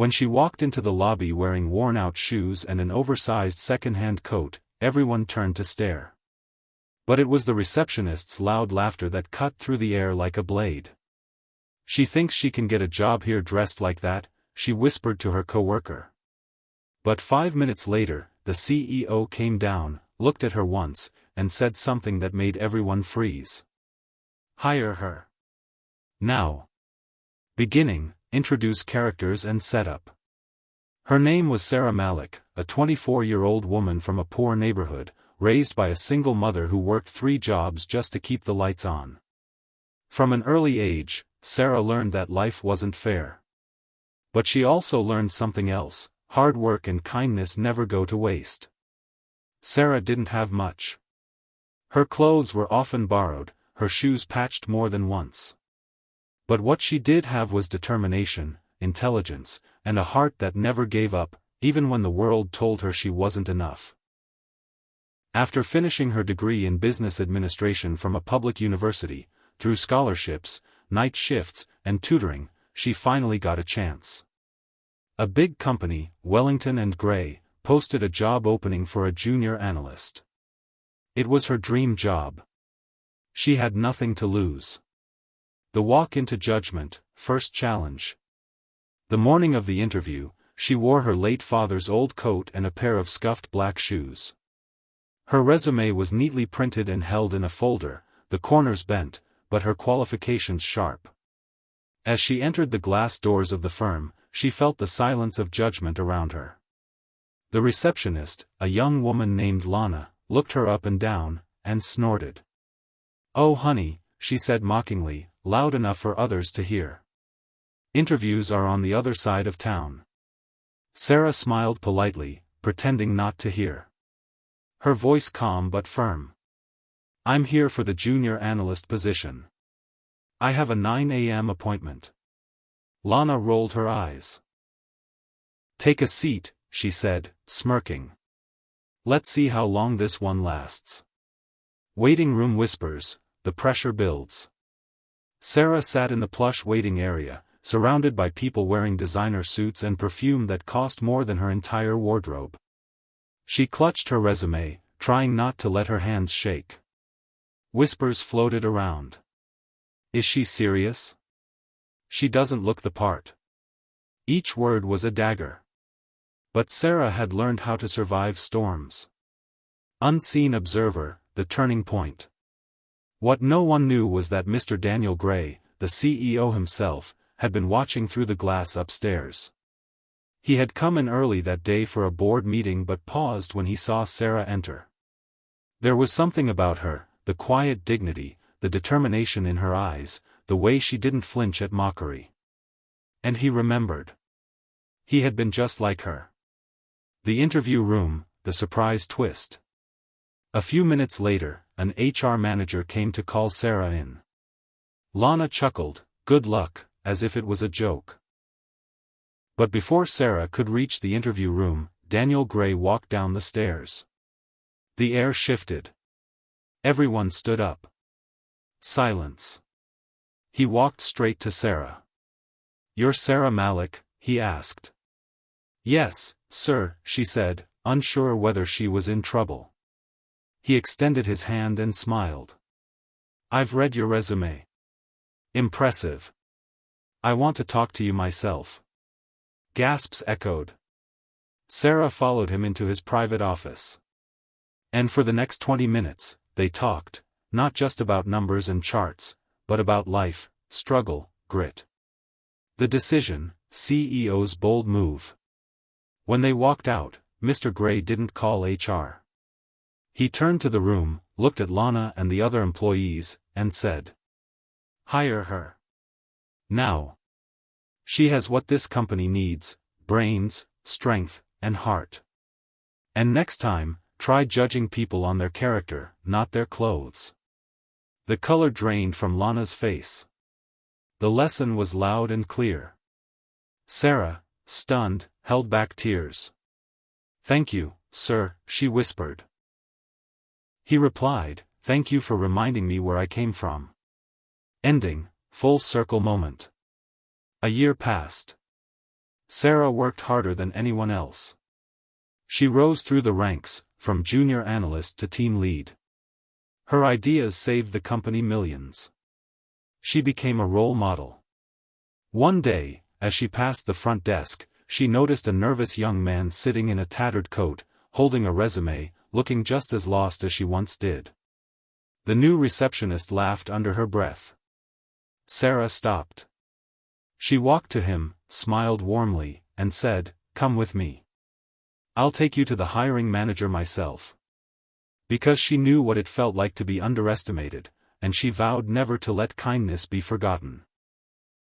When she walked into the lobby wearing worn-out shoes and an oversized second-hand coat, everyone turned to stare. But it was the receptionist's loud laughter that cut through the air like a blade. "She thinks she can get a job here dressed like that," she whispered to her coworker. But 5 minutes later, the CEO came down, looked at her once, and said something that made everyone freeze. "Hire her. Now." Beginning, introduce characters and setup. Her name was Sarah Malik, a 24-year-old woman from a poor neighborhood, raised by a single mother who worked 3 jobs just to keep the lights on. From an early age, Sarah learned that life wasn't fair. But she also learned something else: hard work and kindness never go to waste. Sarah didn't have much. Her clothes were often borrowed, her shoes patched more than once. But what she did have was determination, intelligence, and a heart that never gave up, even when the world told her she wasn't enough. After finishing her degree in business administration from a public university, through scholarships, night shifts, and tutoring, she finally got a chance. A big company, Wellington & Gray, posted a job opening for a junior analyst. It was her dream job. She had nothing to lose. The walk into judgment, first challenge. The morning of the interview, she wore her late father's old coat and a pair of scuffed black shoes. Her resume was neatly printed and held in a folder, the corners bent, but her qualifications sharp. As she entered the glass doors of the firm, she felt the silence of judgment around her. The receptionist, a young woman named Lana, looked her up and down, and snorted. "Oh honey," she said mockingly, loud enough for others to hear. "Interviews are on the other side of town." Sarah smiled politely, pretending not to hear. Her voice calm but firm. "I'm here for the junior analyst position. I have a 9 a.m. appointment." Lana rolled her eyes. "Take a seat," she said, smirking. "Let's see how long this one lasts." Waiting room whispers, the pressure builds. Sarah sat in the plush waiting area, surrounded by people wearing designer suits and perfume that cost more than her entire wardrobe. She clutched her resume, trying not to let her hands shake. Whispers floated around. "Is she serious? She doesn't look the part." Each word was a dagger. But Sarah had learned how to survive storms. Unseen observer, the turning point. What no one knew was that Mr. Daniel Gray, the CEO himself, had been watching through the glass upstairs. He had come in early that day for a board meeting but paused when he saw Sarah enter. There was something about her, the quiet dignity, the determination in her eyes, the way she didn't flinch at mockery. And he remembered. He had been just like her. The interview room, the surprise twist. A few minutes later, an HR manager came to call Sarah in. Lana chuckled, "Good luck," as if it was a joke. But before Sarah could reach the interview room, Daniel Gray walked down the stairs. The air shifted. Everyone stood up. Silence. He walked straight to Sarah. "You're Sarah Malik?" he asked. "Yes, sir," she said, unsure whether she was in trouble. He extended his hand and smiled. "I've read your resume. Impressive. I want to talk to you myself." Gasps echoed. Sarah followed him into his private office. And for the next 20 minutes, they talked, not just about numbers and charts, but about life, struggle, grit. The decision, CEO's bold move. When they walked out, Mr. Gray didn't call HR. He turned to the room, looked at Lana and the other employees, and said, "Hire her. Now. She has what this company needs: brains, strength, and heart. And next time, try judging people on their character, not their clothes." The color drained from Lana's face. The lesson was loud and clear. Sarah, stunned, held back tears. "Thank you, sir," she whispered. He replied, "Thank you for reminding me where I came from." Ending, full circle moment. A year passed. Sarah worked harder than anyone else. She rose through the ranks, from junior analyst to team lead. Her ideas saved the company millions. She became a role model. One day, as she passed the front desk, she noticed a nervous young man sitting in a tattered coat, holding a resume, looking just as lost as she once did. The new receptionist laughed under her breath. Sarah stopped. She walked to him, smiled warmly, and said, "Come with me. I'll take you to the hiring manager myself." Because she knew what it felt like to be underestimated, and she vowed never to let kindness be forgotten.